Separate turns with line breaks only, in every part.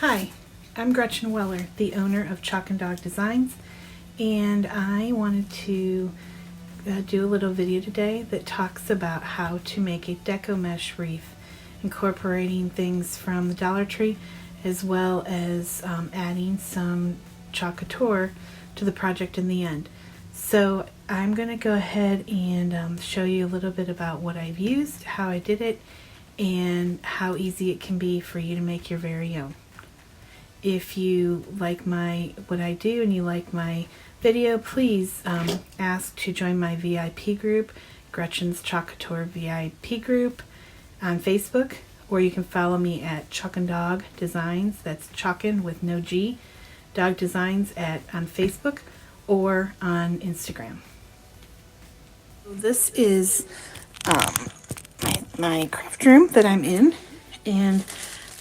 Hi, I'm Gretchen Weller, the owner of Chalk and Dog Designs, and I wanted to do a little video today that talks about how to make a deco mesh wreath, incorporating things from the Dollar Tree as well as adding some Chalk Couture to the project in the end. So I'm going to go ahead and show you a little bit about what I've used, how I did it, and how easy it can be for you to make your very own. If you like what I do and you like my video, please ask to join my VIP group, Gretchen's Chalk Couture VIP group on Facebook, or you can follow me at Chalk and Dog Designs, that's Chalkin with no G, Dog Designs on Facebook or on Instagram. This is my craft room that I'm in, and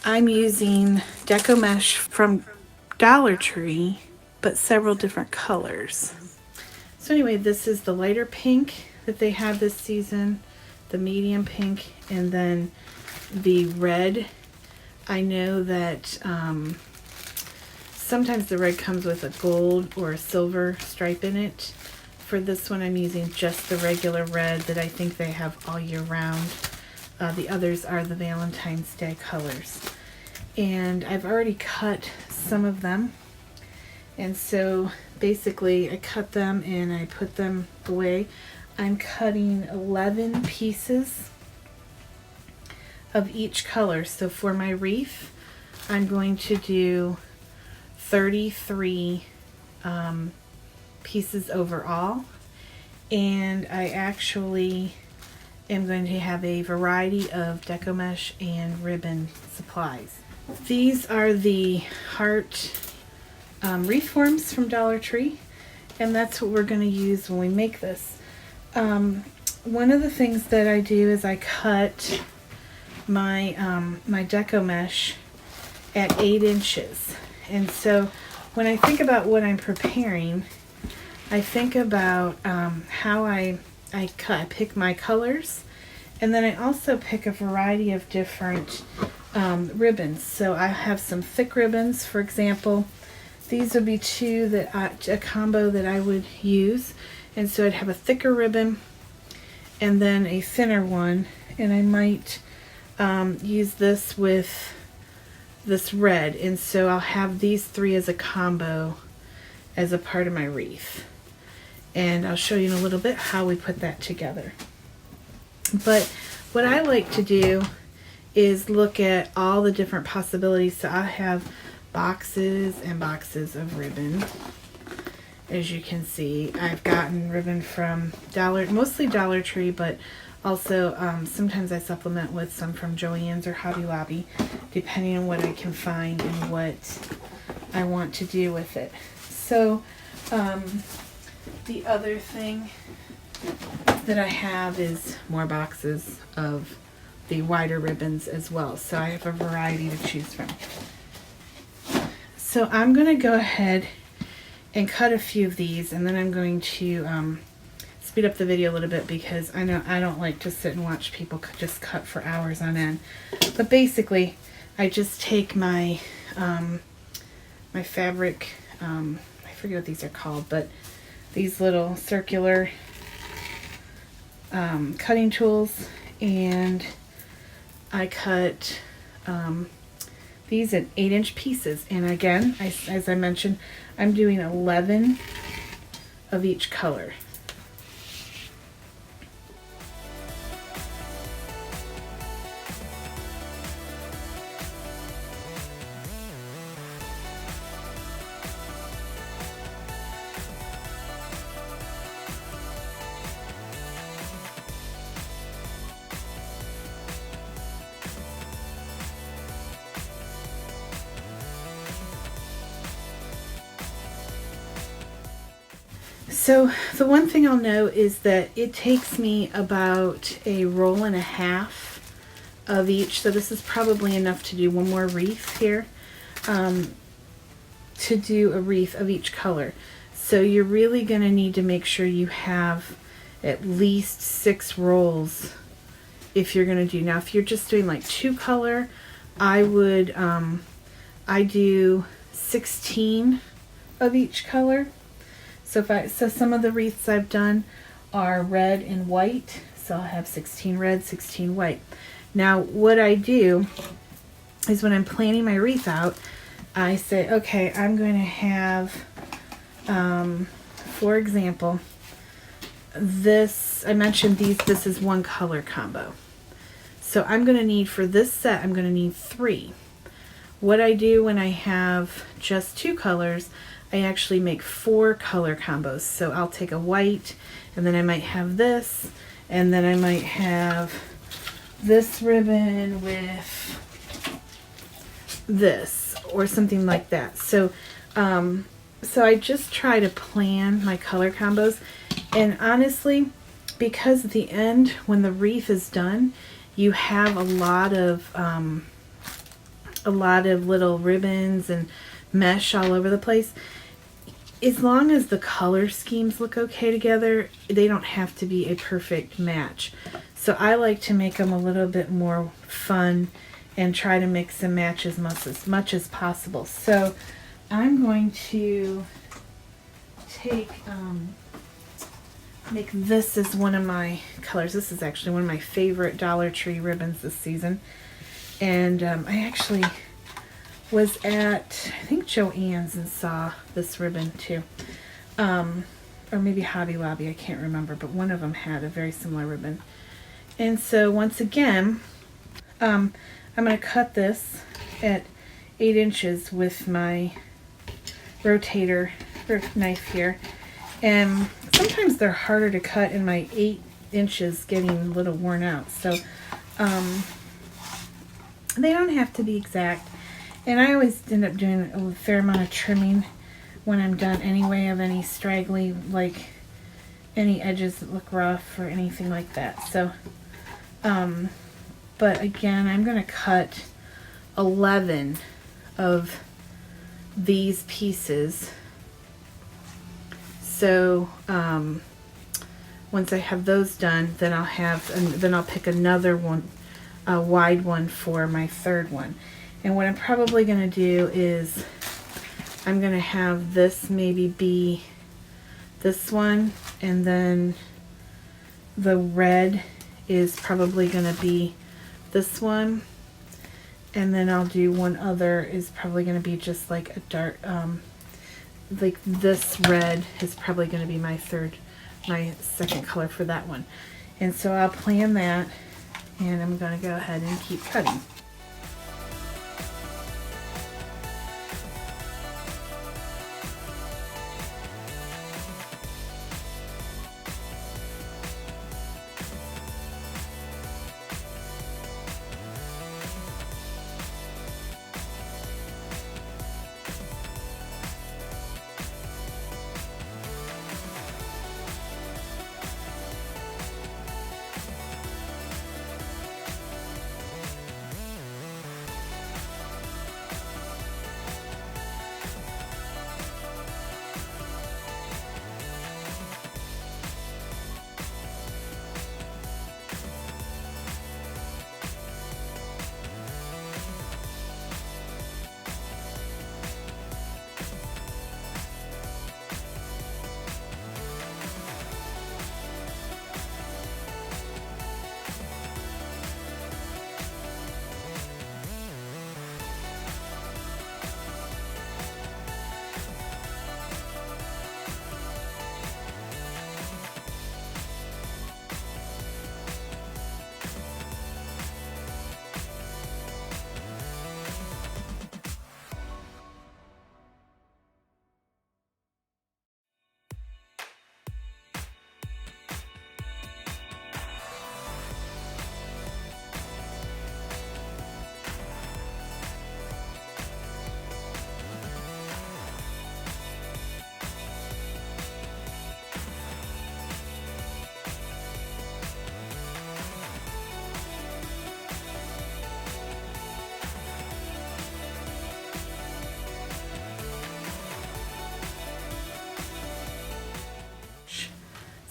I'm using Deco Mesh from Dollar Tree, but several different colors. So anyway, this is the lighter pink that they have this season, the medium pink, and then the red. I know that sometimes the red comes with a gold or a silver stripe in it. For this one, I'm using just the regular red that I think they have all year round. The others are the Valentine's Day colors. And I've already cut some of them. And so basically I cut them and I put them away. I'm cutting 11 pieces of each color. So for my wreath, I'm going to do 33 pieces overall. And I actually am going to have a variety of deco mesh and ribbon supplies. These are the heart wreath forms from Dollar Tree, and that's what we're going to use when we make this. One of the things that I do is I cut my my deco mesh at 8 inches, and so when I think about what I'm preparing, I think about how I cut. I pick my colors, and then I also pick a variety of different ribbons. So I have some thick ribbons, for example. These would be a combo that I would use, and so I'd have a thicker ribbon and then a thinner one, and I might use this with this red, and so I'll have these three as a combo as a part of my wreath, and I'll show you in a little bit how we put that together. But what I like to do is look at all the different possibilities. So I have boxes and boxes of ribbon. As you can see, I've gotten ribbon from mostly Dollar Tree, but also sometimes I supplement with some from Joann's or Hobby Lobby, depending on what I can find and what I want to do with it. So the other thing that I have is more boxes of the wider ribbons as well. So I have a variety to choose from. So I'm going to go ahead and cut a few of these, and then I'm going to speed up the video a little bit because I know I don't like to sit and watch people just cut for hours on end. But basically, I just take my my fabric, I forget what these are called, but these little circular cutting tools, and I cut these in 8-inch pieces. And again, as I mentioned, I'm doing 11 of each color. So the one thing I'll note is that it takes me about a roll and a half of each. So this is probably enough to do one more wreath here, to do a wreath of each color. So you're really going to need to make sure you have at least 6 rolls if you're going to do. Now if you're just doing like 2 color, I would I do 16 of each color. So some of the wreaths I've done are red and white. So I'll have 16 red, 16 white. Now what I do is when I'm planning my wreath out, I say, okay, I'm going to have, for example, this, I mentioned this is one color combo. So I'm going to need, for this set, I'm going to need 3. What I do when I have just 2 colors, I actually make 4 color combos. So I'll take a white, and then I might have this, and then I might have this ribbon with this, or something like that. So so I just try to plan my color combos, and honestly, because at the end when the wreath is done, you have a lot of little ribbons and mesh all over the place. As long as the color schemes look okay together, they don't have to be a perfect match. So I like to make them a little bit more fun and try to mix and match as much as possible. So I'm going to take, make this as one of my colors. This is actually one of my favorite Dollar Tree ribbons this season. And I actually was at, I think, Joann's and saw this ribbon too. Or maybe Hobby Lobby, I can't remember, but one of them had a very similar ribbon. And so once again, I'm going to cut this at 8 inches with my rotator knife here. And sometimes they're harder to cut, and my 8 inches getting a little worn out. So they don't have to be exact. And I always end up doing a fair amount of trimming when I'm done anyway, of any straggly, like any edges that look rough or anything like that. So, but again, I'm going to cut 11 of these pieces. So once I have those done, then I'll pick another one, a wide one for my third one. And what I'm probably going to do is I'm going to have this maybe be this one, and then the red is probably going to be this one, and then I'll do one other is probably going to be just like a dark, like this red is probably going to be my second color for that one. And so I'll plan that, and I'm going to go ahead and keep cutting.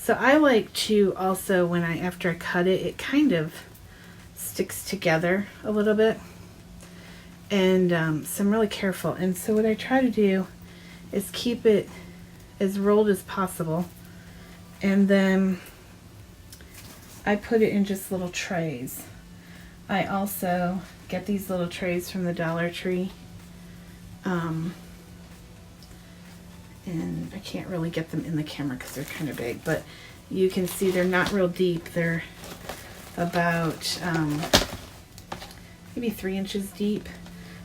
So I like to also, after I cut it, it kind of sticks together a little bit. And so I'm really careful. And so what I try to do is keep it as rolled as possible. And then I put it in just little trays. I also get these little trays from the Dollar Tree. And I can't really get them in the camera because they're kind of big, but you can see they're not real deep. They're about maybe 3 inches deep,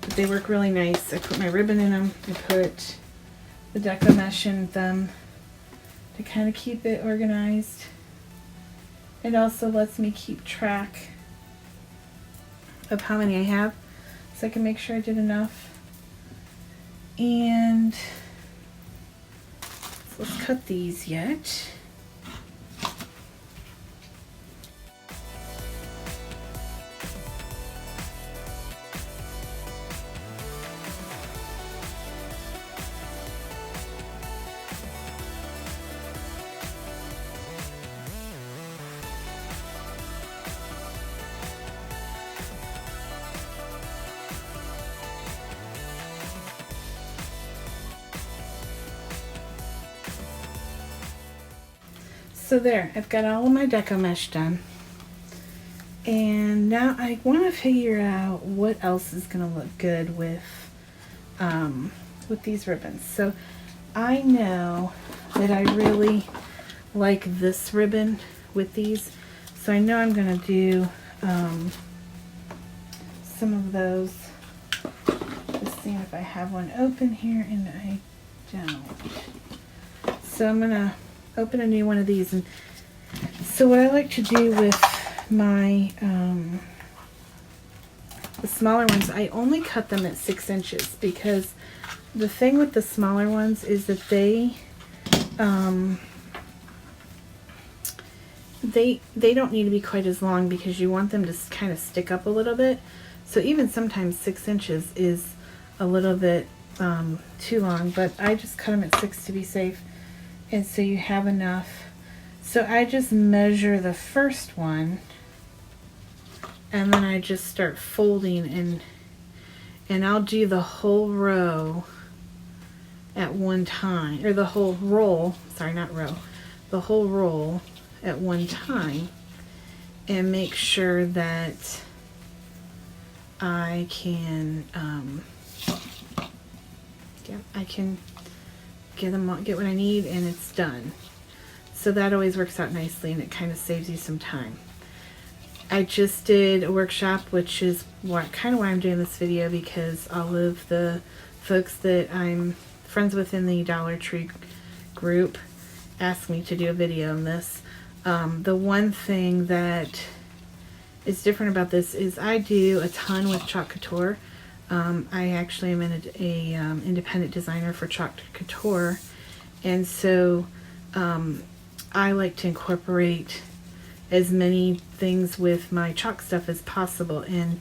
but they work really nice. I put my ribbon in them. I put the Deco mesh in them to kind of keep it organized. It also lets me keep track of how many I have, so I can make sure I did enough. And let's cut these yet. So there, I've got all of my Deco mesh done. And now I want to figure out what else is going to look good with these ribbons. So I know that I really like this ribbon with these. So I know I'm going to do some of those. Just seeing if I have one open here, and I don't. So I'm going to open a new one of these. And so what I like to do with my the smaller ones, I only cut them at 6 inches, because the thing with the smaller ones is that they don't need to be quite as long, because you want them to kind of stick up a little bit. So even sometimes 6 inches is a little bit too long, but I just cut them at 6 to be safe. And so you have enough. So I just measure the first one, and then I just start folding, and I'll do the whole row at one time, or the whole roll, sorry, not row, the whole roll at one time, and make sure that I can get what I need, and it's done. So that always works out nicely, and it kind of saves you some time. I just did a workshop, which is kind of why I'm doing this video, because all of the folks that I'm friends with in the Dollar Tree group asked me to do a video on this. The one thing that is different about this is I do a ton with Chalk Couture. I actually am an independent designer for Chalk Couture, and so I like to incorporate as many things with my chalk stuff as possible, and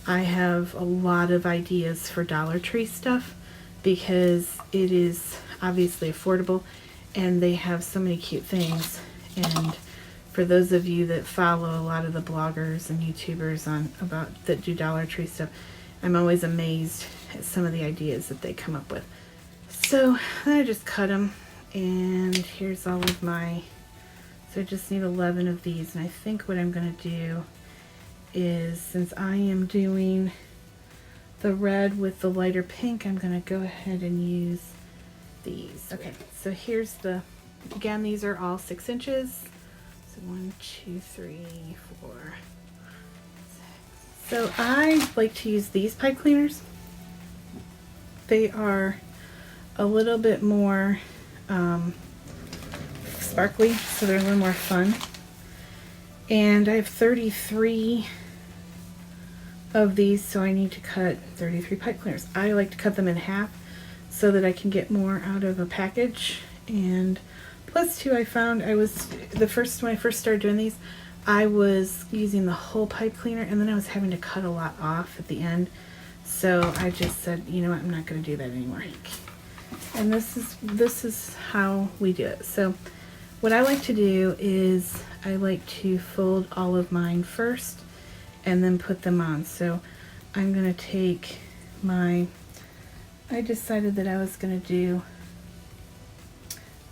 I have a lot of ideas for Dollar Tree stuff, because it is obviously affordable, and they have so many cute things. And for those of you that follow a lot of the bloggers and YouTubers that do Dollar Tree stuff, I'm always amazed at some of the ideas that they come up with. So then I just cut them, and here's all of my, so I just need 11 of these. And I think what I'm going to do is, since I am doing the red with the lighter pink, I'm going to go ahead and use these. Okay, so here's again, these are all 6 inches. So 1, 2, 3, 4. So I like to use these pipe cleaners. They are a little bit more sparkly, so they're a little more fun. And I have 33 of these, so I need to cut 33 pipe cleaners. I like to cut them in half so that I can get more out of a package. And plus too, I found when I first started doing these, I was using the whole pipe cleaner, and then I was having to cut a lot off at the end. So I just said, you know what, I'm not going to do that anymore. And this is how we do it. So what I like to do is I like to fold all of mine first and then put them on. So I'm going to take I decided that I was going to do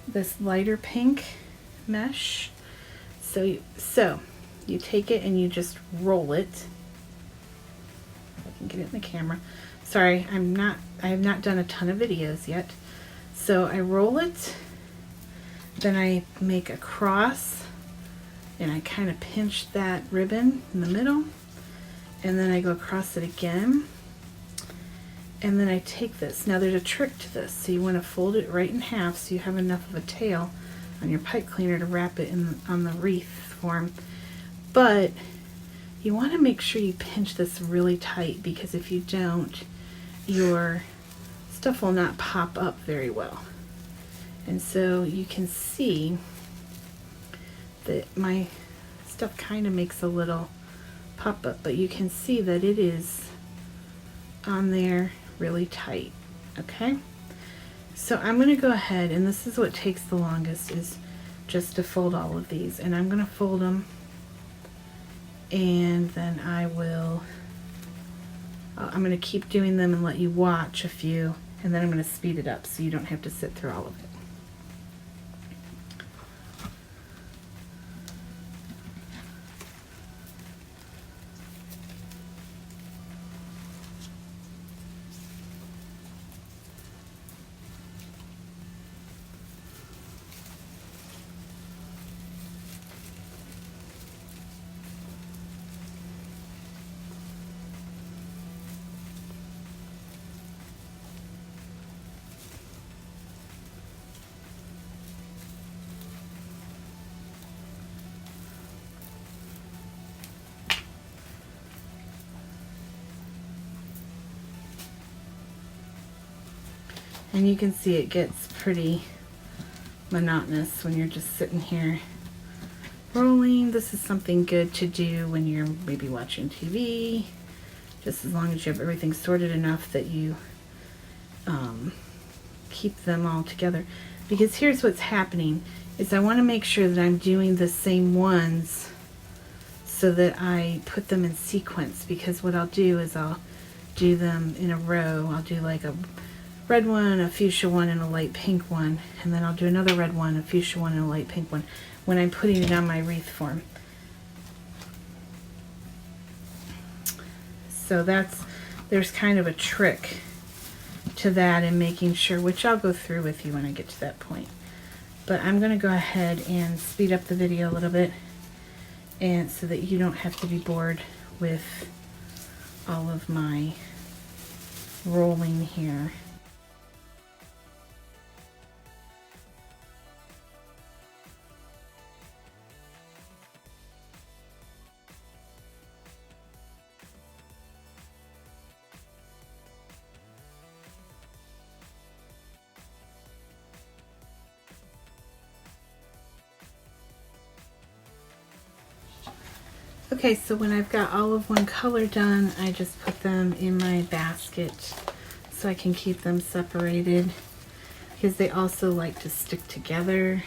this lighter pink mesh. So you take it and you just roll it. If I can get it in the camera. Sorry, I have not done a ton of videos yet. So I roll it, then I make a cross, and I kind of pinch that ribbon in the middle, and then I go across it again, and then I take this. Now there's a trick to this, so you want to fold it right in half so you have enough of a tail on your pipe cleaner to wrap it on the wreath form. But you want to make sure you pinch this really tight, because if you don't, your stuff will not pop up very well. And so you can see that my stuff kind of makes a little pop up, but you can see that it is on there really tight. Okay, so I'm going to go ahead, and this is what takes the longest, is just to fold all of these. And I'm going to fold them, and then I'm going to keep doing them and let you watch a few, and then I'm going to speed it up so you don't have to sit through all of it. And you can see it gets pretty monotonous when you're just sitting here rolling. This is something good to do when you're maybe watching TV, just as long as you have everything sorted enough that you keep them all together. Because here's what's happening, is I want to make sure that I'm doing the same ones so that I put them in sequence, because what I'll do is I'll do them in a row. I'll do like a red one, a fuchsia one, and a light pink one, and then I'll do another red one, a fuchsia one, and a light pink one when I'm putting it on my wreath form. So there's kind of a trick to that, and making sure, which I'll go through with you when I get to that point. But I'm going to go ahead and speed up the video a little bit, and so that you don't have to be bored with all of my rolling here. Okay, so when I've got all of one color done, I just put them in my basket so I can keep them separated, because they also like to stick together,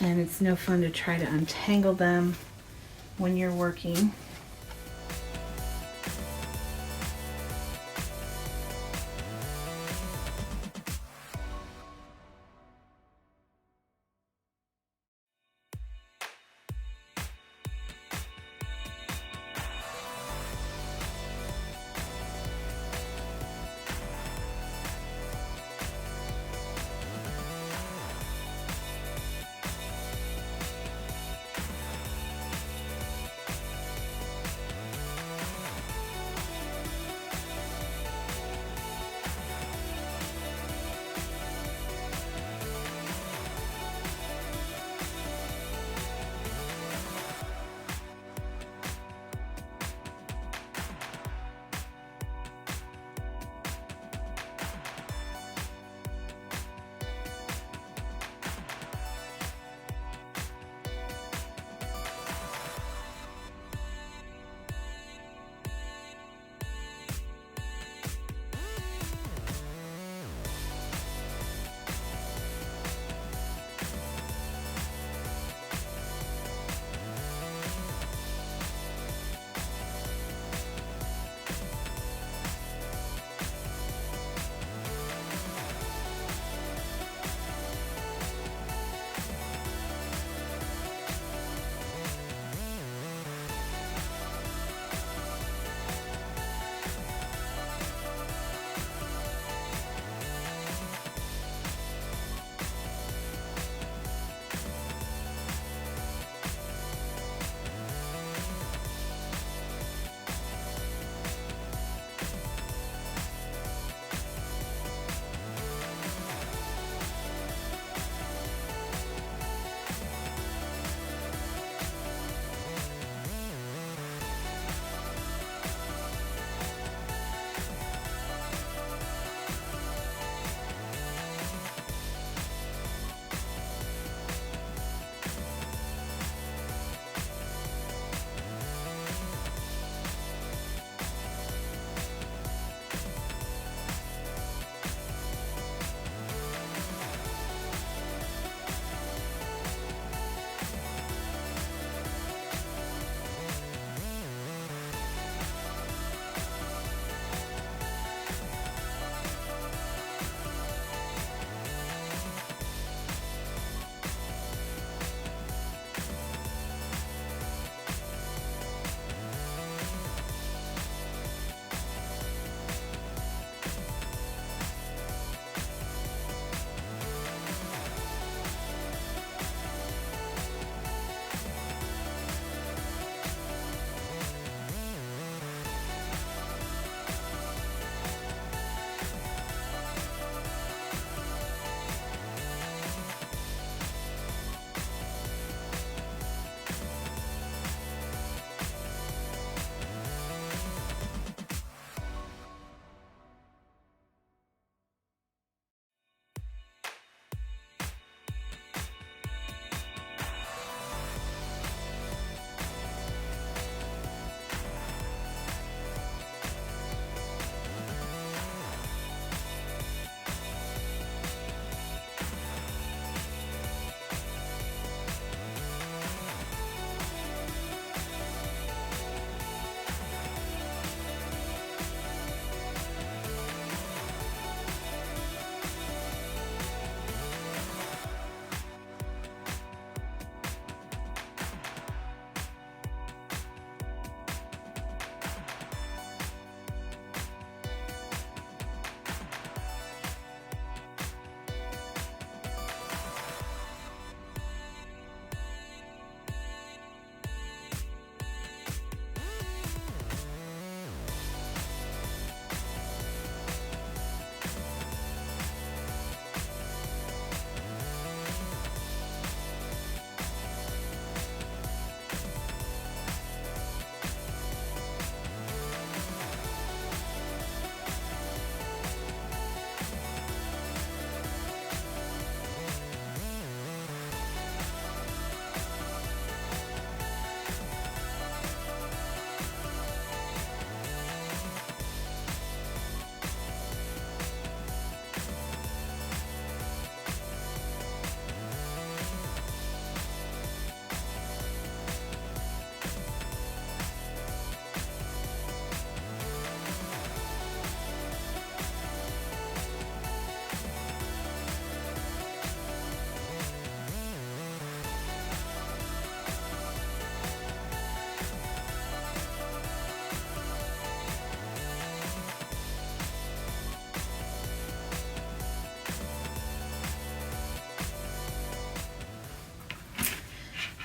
and it's no fun to try to untangle them when you're working.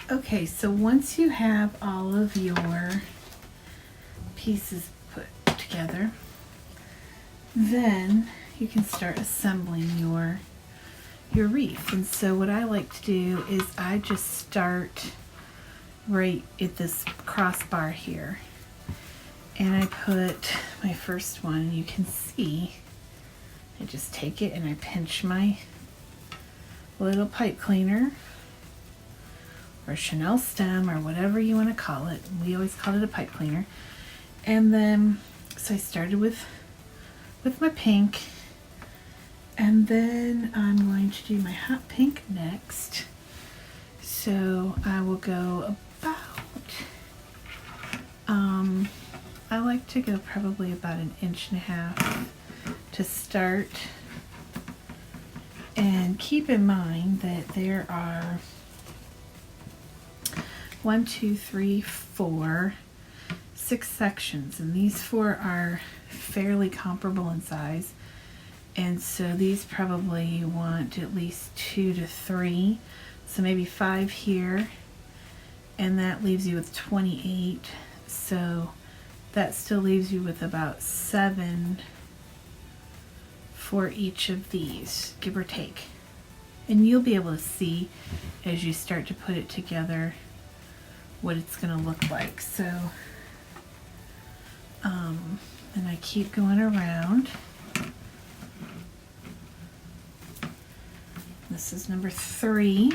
Okay, so once you have all of your pieces put together, then you can start assembling your wreath. And so what I like to do is I just start right at this crossbar here, and I put my first one. You can see I just take it and I pinch my little pipe cleaner or Chanel stem or whatever you want to call it. We always call it a pipe cleaner. And then so I started with my pink, and then I'm going to do my hot pink next. So I will go about, I like to go probably about 1.5 inches to start. And keep in mind that there are 1, 2, 3, 4, 6 sections, and these 4 are fairly comparable in size. And so these probably want at least 2 to 3, so maybe 5 here, and that leaves you with 28. So that still leaves you with about 7 for each of these, give or take. And you'll be able to see as you start to put it together what it's going to look like. So, and I keep going around. This is number 3.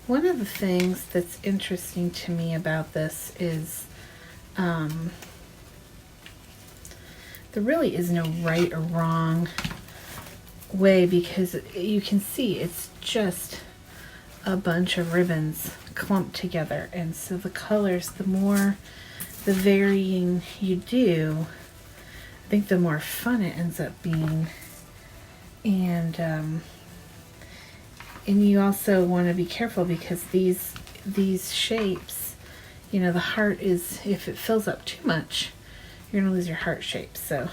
One of the things that's interesting to me about this is there really is no right or wrong way, because you can see it's just a bunch of ribbons clumped together, and so the colors, the more the varying you do, I think the more fun it ends up being. And you also want to be careful, because these shapes, you know, the heart is, if it fills up too much, you're going to lose your heart shape. So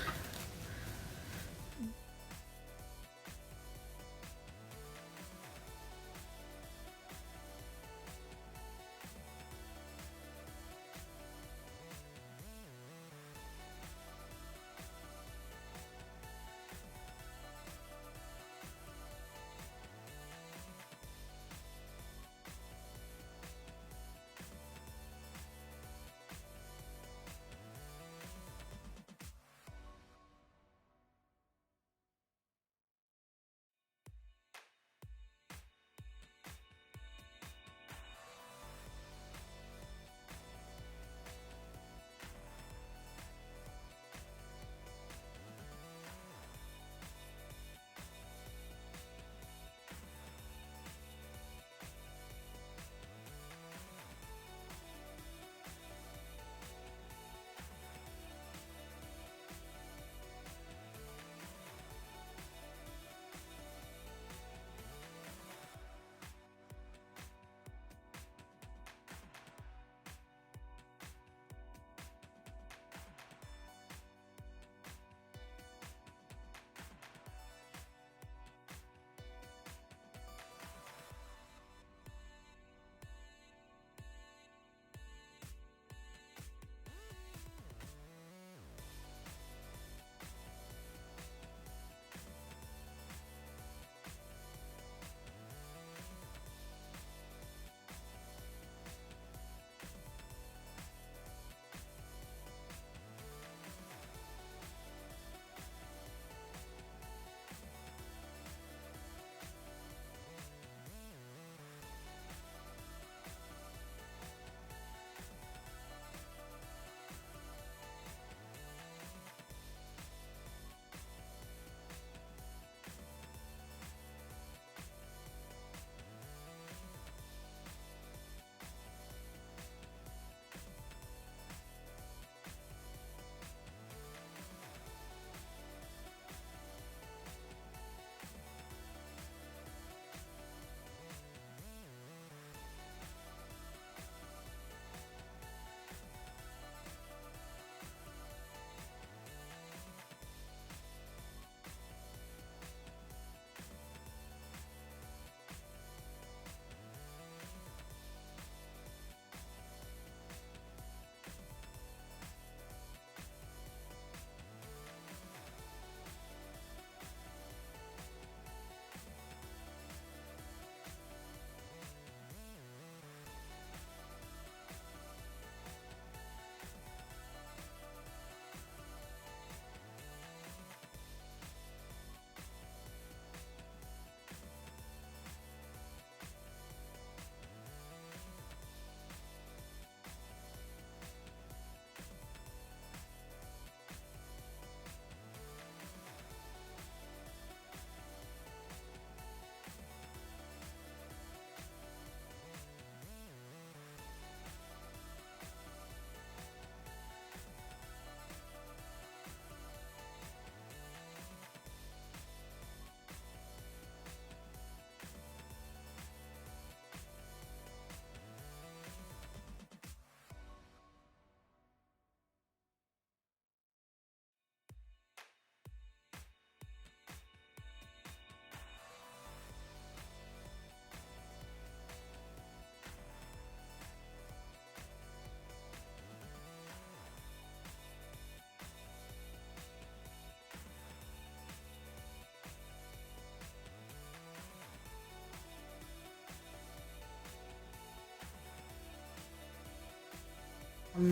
So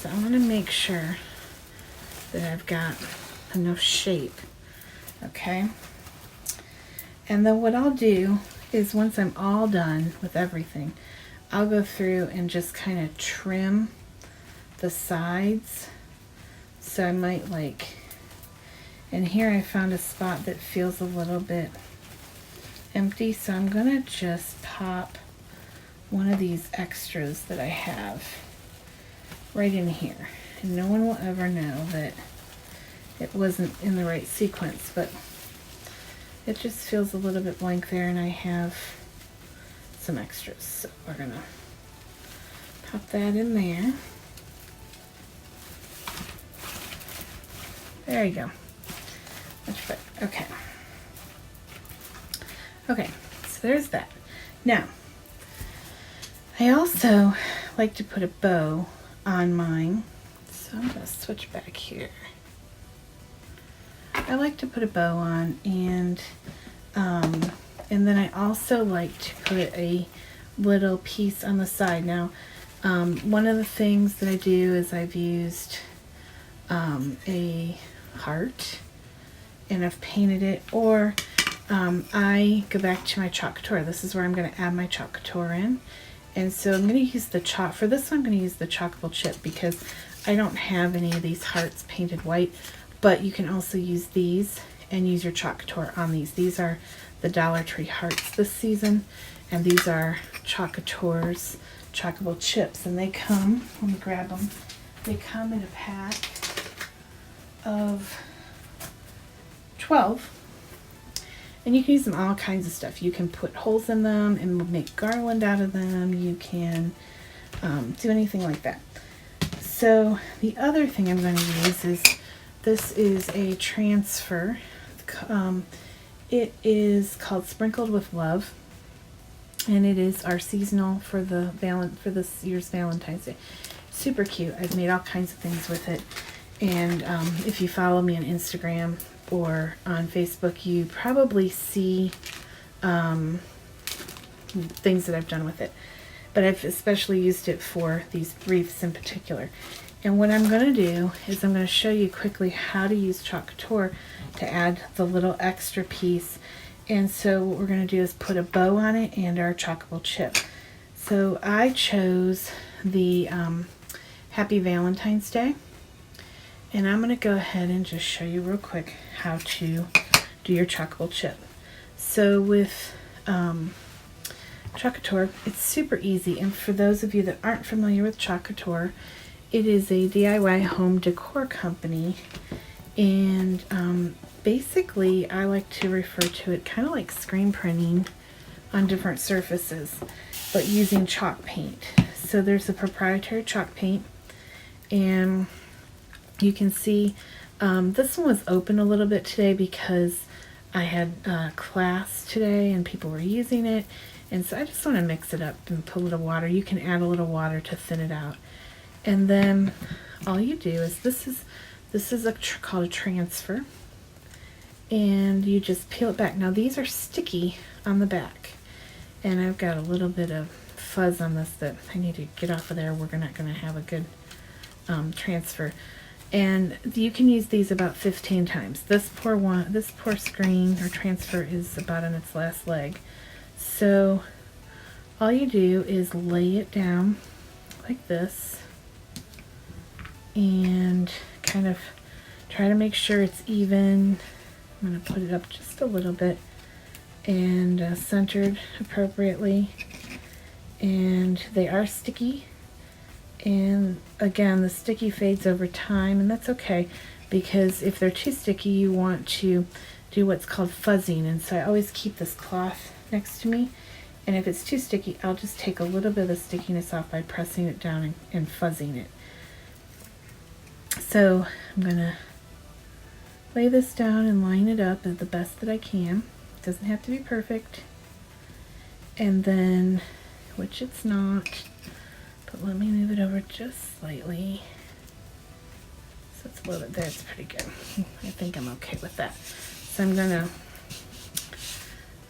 I want to make sure that I've got enough shape. Okay. And then what I'll do is once I'm all done with everything, I'll go through and just kind of trim the sides. So I might and here I found a spot that feels a little bit empty, so I'm gonna just pop one of these extras that I have right in here. And no one will ever know that it wasn't in the right sequence, but it just feels a little bit blank there, and I have some extras. So we're gonna pop that in there. There you go. Much better. Okay. Okay, so there's that. Now, I also like to put a bow on mine. So I'm gonna switch back here. I like to put a bow on, and then I also like to put a little piece on the side. Now, one of the things that I do is I've used a heart, and I've painted it, or I go back to my chalk couture. This is where I'm going to add my chalk couture in, and so I'm going to use the chalk. For this one, I'm going to use the chalkable chip because I don't have any of these hearts painted white, but you can also use these and use your chalk couture on these. These are the Dollar Tree hearts this season, and these are chalk couture's chalkable chips, and they come, let me grab them, they come in a pack of 12, and you can use them all kinds of stuff. You can put holes in them and make garland out of them. You can do anything like that. So the other thing I'm going to use is, this is a transfer. It is called Sprinkled with Love, and it is our seasonal for this year's Valentine's Day. Super cute. I've made all kinds of things with it, and if you follow me on Instagram or on Facebook, you probably see things that I've done with it. But I've especially used it for these wreaths in particular. And what I'm going to do is I'm going to show you quickly how to use chalk couture to add the little extra piece. And so what we're going to do is put a bow on it and our chalkable chip. So I chose the Happy Valentine's Day. And I'm going to go ahead and just show you real quick how to do your chalkable chip. So with chalk couture, it's super easy. And for those of you that aren't familiar with chalk couture, it is a DIY home decor company, and basically I like to refer to it kind of like screen printing on different surfaces, but using chalk paint. So there's a proprietary chalk paint, and you can see this one was open a little bit today because I had class today and people were using it, and so I just want to mix it up and put a little water. You can add a little water to thin it out. And then all you do is, this is called a transfer, and you just peel it back. Now these are sticky on the back, and I've got a little bit of fuzz on this that I need to get off of there. We're not going to have a good transfer, and you can use these about 15 times. This poor screen or transfer is about on its last leg, so all you do is lay it down like this and kind of try to make sure it's even. I'm going to put it up just a little bit and centered appropriately. And they are sticky, and again, the sticky fades over time, and that's okay, because if they're too sticky, you want to do what's called fuzzing. And so I always keep this cloth next to me, and if it's too sticky, I'll just take a little bit of the stickiness off by pressing it down and fuzzing it. So I'm going to lay this down and line it up the best that I can. It doesn't have to be perfect. And then, which it's not, but let me move it over just slightly. So it's a little bit there, it's pretty good. I think I'm okay with that. So I'm going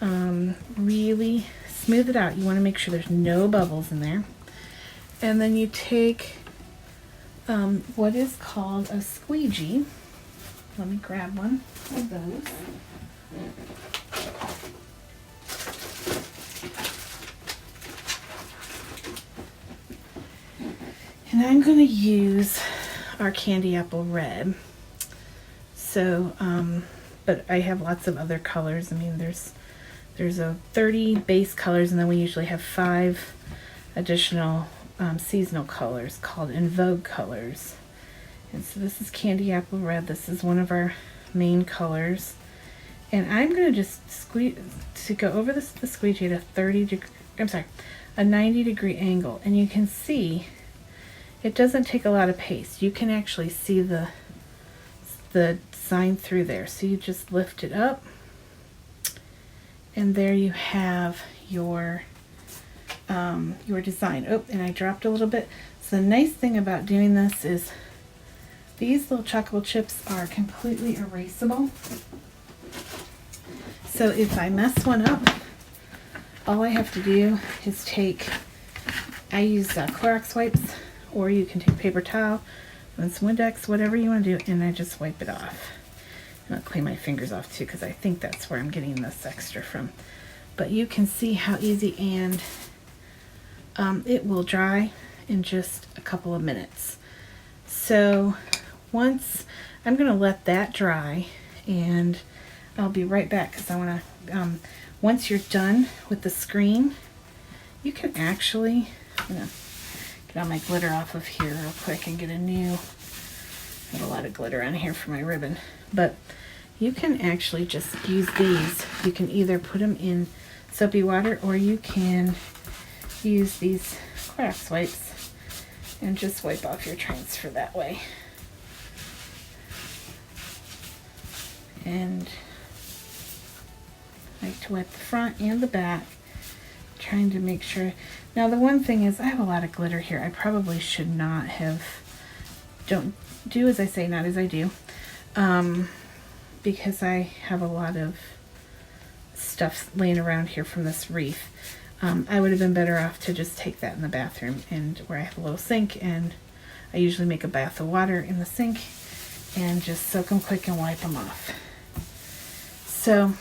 to really smooth it out. You want to make sure there's no bubbles in there. And then you take what is called a squeegee. Let me grab one of those. And I'm going to use our candy apple red. So, but I have lots of other colors. I mean, there's a 30 base colors, and then we usually have 5 additional seasonal colors called in vogue colors. And so this is candy apple red. This is one of our main colors. And I'm going to just go over the squeegee at a 90 degree angle. And you can see it doesn't take a lot of paste. You can actually see the sign through there. So you just lift it up, and there you have your design. Oh, and I dropped a little bit. So the nice thing about doing this is these little chocolate chips are completely erasable. So if I mess one up, all I have to do is I use Clorox wipes, or you can take paper towel and some Windex, whatever you want to do, and I just wipe it off. And I'll clean my fingers off too, because I think that's where I'm getting this extra from. But you can see how easy, and it will dry in just a couple of minutes. So once I'm going to let that dry, and I'll be right back, because I want to, once you're done with the screen, you can actually, I'm going to get all my glitter off of here real quick and get a new, I have a lot of glitter on here for my ribbon, but you can actually just use these. You can either put them in soapy water, or you can use these Clorox wipes and just wipe off your transfer that way. And I like to wipe the front and the back, trying to make sure. Now the one thing is, I have a lot of glitter here. I probably should not have, don't do as I say, not as I do, because I have a lot of stuff laying around here from this wreath. I would have been better off to just take that in the bathroom, and where I have a little sink, and I usually make a bath of water in the sink and just soak them quick and wipe them off. So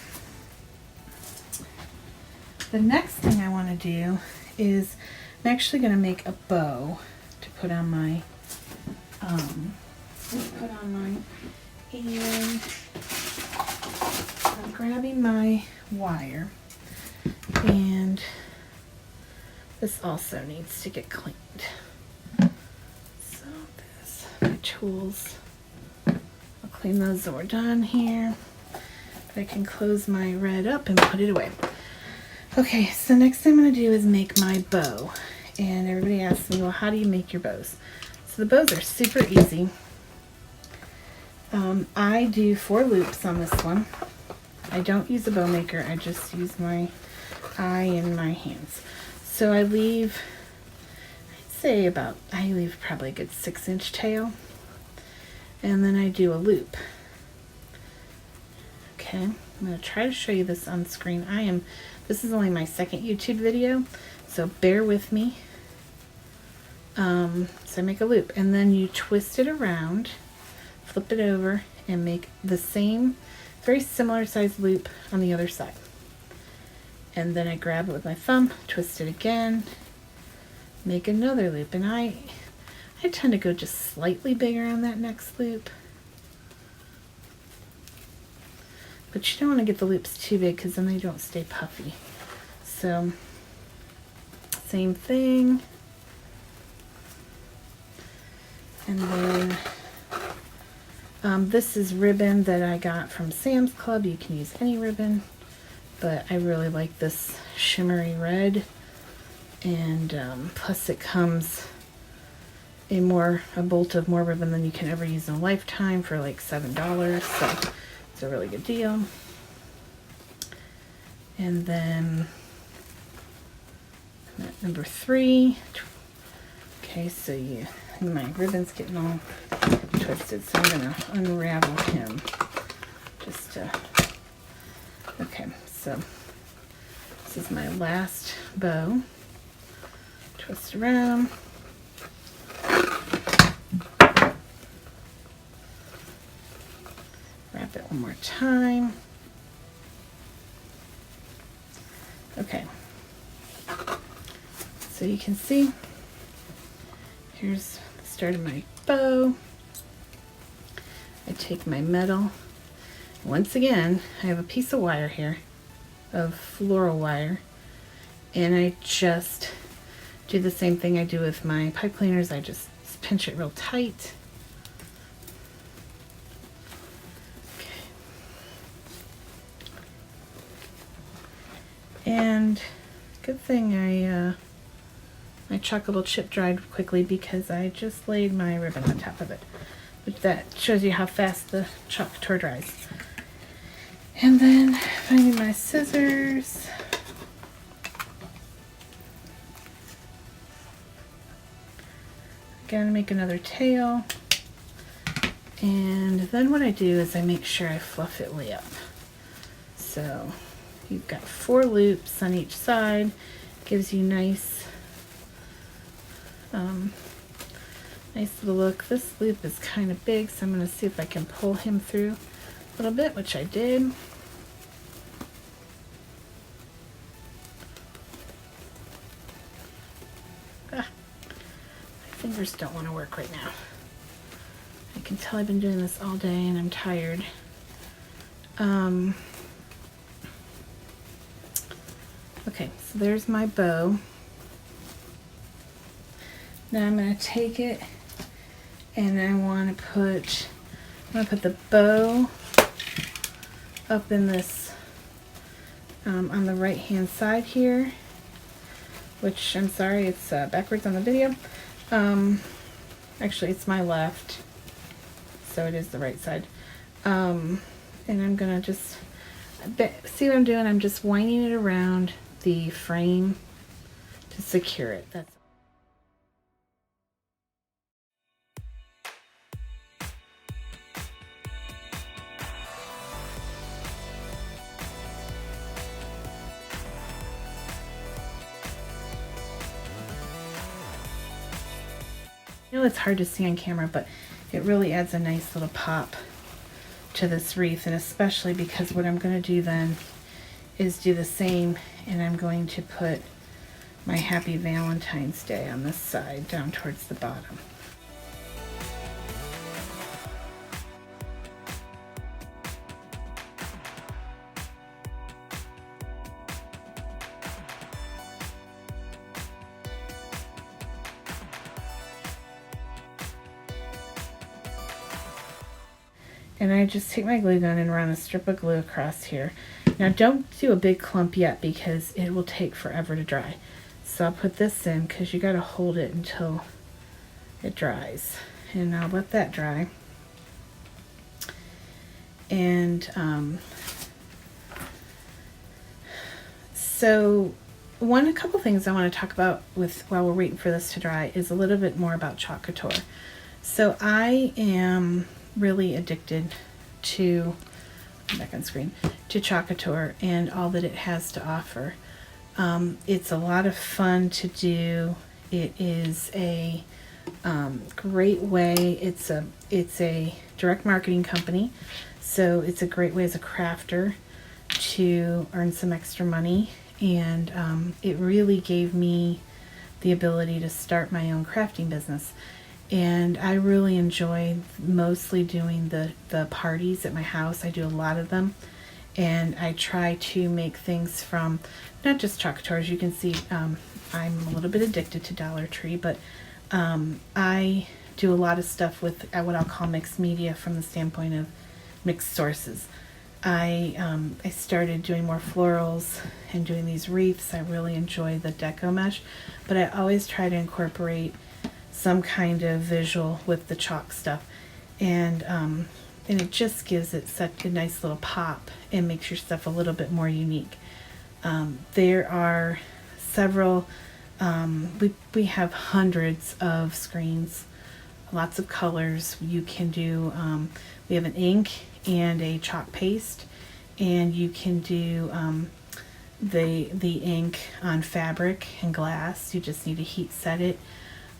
the next thing I want to do is I'm actually going to make a bow to put on my and I'm grabbing my wire, and this also needs to get cleaned. So this, my tools, I'll clean those when we're done here. I can close my red up and put it away. Okay, so next thing I'm going to do is make my bow. And everybody asks me, well, how do you make your bows? So the bows are super easy. I do 4 loops on this one. I don't use a bow maker, I just use my eye and my hands. So I leave, I leave probably a good 6-inch tail. And then I do a loop. Okay, I'm going to try to show you this on screen. This is only my second YouTube video, so bear with me. So I make a loop, and then you twist it around, flip it over, and make the same, very similar sized loop on the other side. And then I grab it with my thumb, twist it again, make another loop, and I tend to go just slightly bigger on that next loop. But you don't want to get the loops too big, because then they don't stay puffy. So, same thing. And then this is ribbon that I got from Sam's Club. You can use any ribbon, but I really like this shimmery red. And plus it comes a bolt of more ribbon than you can ever use in a lifetime for like $7. So it's a really good deal. And then number 3. Okay, so my ribbon's getting all twisted, so I'm gonna unravel him. Okay, so this is my last bow. Twist around, time. Okay, so you can see, here's the start of my bow. I take my metal. Once again, I have a piece of wire here, of floral wire, and I just do the same thing I do with my pipe cleaners. I just pinch it real tight. And good thing my chocolate chip dried quickly because I just laid my ribbon on top of it. But that shows you how fast the chalk couture dries. And then finding my scissors. Again, make another tail. And then what I do is I make sure I fluff it way up. So you've got 4 loops on each side, gives you nice little look. This loop is kind of big, so I'm going to see if I can pull him through a little bit, which I did. My fingers don't want to work right now. I can tell I've been doing this all day and I'm tired. Okay, so there's my bow. Now I'm going to take it and I want to put the bow up in this on the right hand side here, which I'm sorry, it's backwards on the video. Actually it's my left, so it is the right side. And I'm gonna just see what I'm doing. I'm just winding it around the frame to secure it. That's I know it's hard to see on camera, but it really adds a nice little pop to this wreath, and especially because what I'm going to do then is do the same, and I'm going to put my Happy Valentine's Day on this side down towards the bottom. And I just take my glue gun and run a strip of glue across here. Now don't do a big clump yet because it will take forever to dry. So I'll put this in because you got to hold it until it dries. And I'll let that dry. And so a couple things I want to talk about while we're waiting for this to dry is a little bit more about chalk couture. So I am really addicted to, back on screen, to chalk couture and all that it has to offer. It's a lot of fun to do. It is a great way. It's a direct marketing company, so it's a great way as a crafter to earn some extra money, and it really gave me the ability to start my own crafting business. And I really enjoy mostly doing the parties at my house. I do a lot of them. And I try to make things from not just chalk couture. As you can see, I'm a little bit addicted to Dollar Tree, but I do a lot of stuff with what I'll call mixed media from the standpoint of mixed sources. I started doing more florals and doing these wreaths. I really enjoy the Deco mesh, but I always try to incorporate some kind of visual with the chalk stuff, and it just gives it such a nice little pop and makes your stuff a little bit more unique. There are several, we have hundreds of screens, lots of colors. You can do, we have an ink and a chalk paste, and you can do the ink on fabric and glass. You just need to heat set it.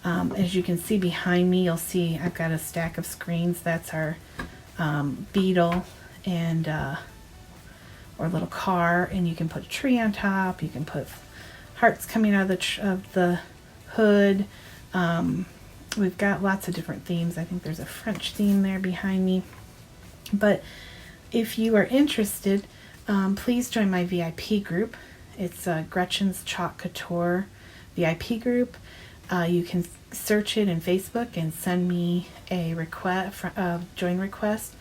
As you can see behind me, you'll see I've got a stack of screens. That's our beetle and or a little car, and you can put a tree on top. You can put hearts coming out of the hood. We've got lots of different themes. I think there's a French theme there behind me. But if you are interested, please join my VIP group. It's Gretchen's Chalk Couture VIP group. You can search it in Facebook and send me a join request.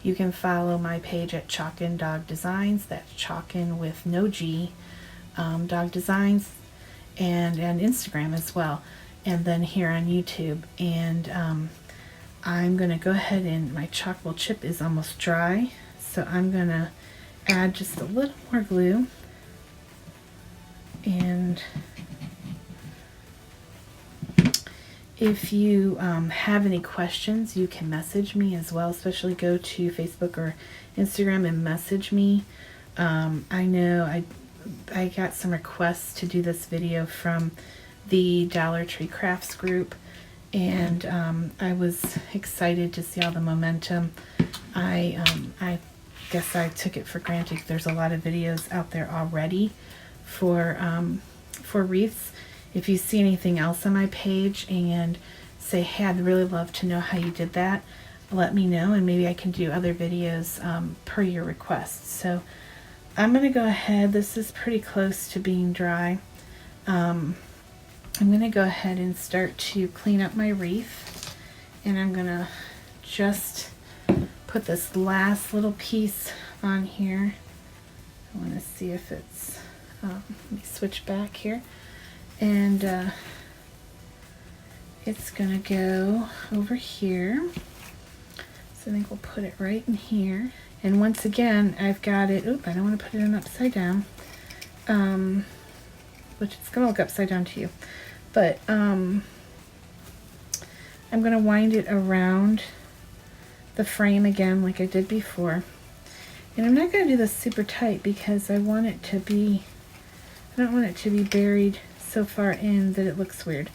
You can follow my page at Chalkin Dog Designs. That's Chalkin with no G, Dog Designs, and Instagram as well. And then here on YouTube. And I'm going to go ahead and my chalkable chip is almost dry. So I'm going to add just a little more glue. And if you have any questions, you can message me as well, especially go to Facebook or Instagram and message me. I know I got some requests to do this video from the Dollar Tree Crafts group, and I was excited to see all the momentum. I guess I took it for granted. There's a lot of videos out there already for wreaths. If you see anything else on my page and say, hey, I'd really love to know how you did that, let me know, and maybe I can do other videos per your request. So I'm going to go ahead. This is pretty close to being dry. I'm going to go ahead and start to clean up my wreath, and I'm going to just put this last little piece on here. I want to see if it's, let me switch back here, and it's going to go over here. So I think we'll put it right in here. And once again, I've got it, I don't want to put it in upside down, which it's going to look upside down to you. But I'm going to wind it around the frame again like I did before. And I'm not going to do this super tight because I want it to be, I don't want it to be buried so far in that it looks weird.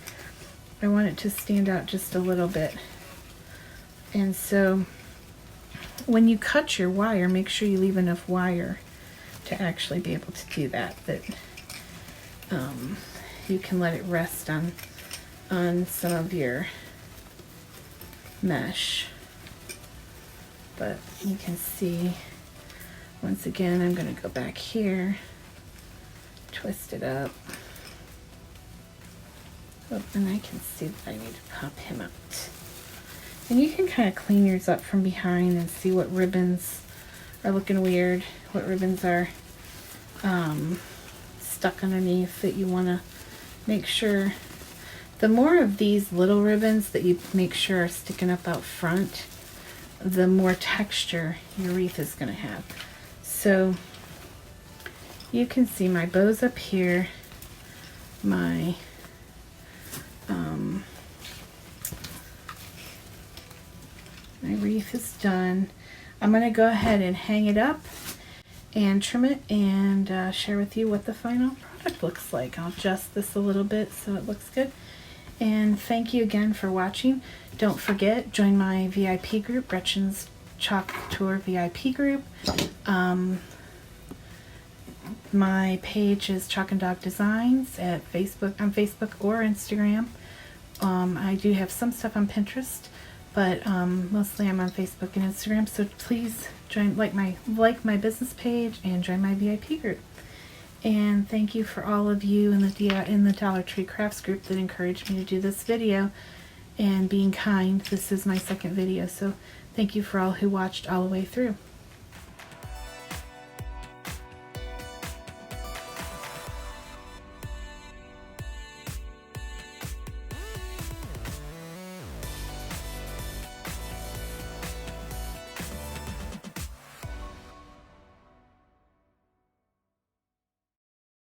I want it to stand out just a little bit. And so when you cut your wire, make sure you leave enough wire to actually be able to do that. You can let it rest on some of your mesh. But you can see, once again, I'm going to go back here, twist it up. Oh, and I can see that I need to pop him out. And you can kind of clean yours up from behind and see what ribbons are looking weird, what ribbons are stuck underneath that you want to make sure. The more of these little ribbons that you make sure are sticking up out front, the more texture your wreath is going to have. So you can see my bow's up here, my my wreath is done. I'm going to go ahead and hang it up and trim it and share with you what the final product looks like. I'll adjust this a little bit so it looks good. And thank you again for watching. Don't forget, join my VIP group, Gretchen's Chalk Couture VIP group. My page is Chalk and Dog Designs at Facebook, on Facebook or Instagram. I do have some stuff on Pinterest, but mostly I'm on Facebook and Instagram. So please join, like my business page and join my VIP group. And thank you for all of you in the Dollar Tree Crafts group that encouraged me to do this video and being kind. This is my second video, so thank you for all who watched all the way through.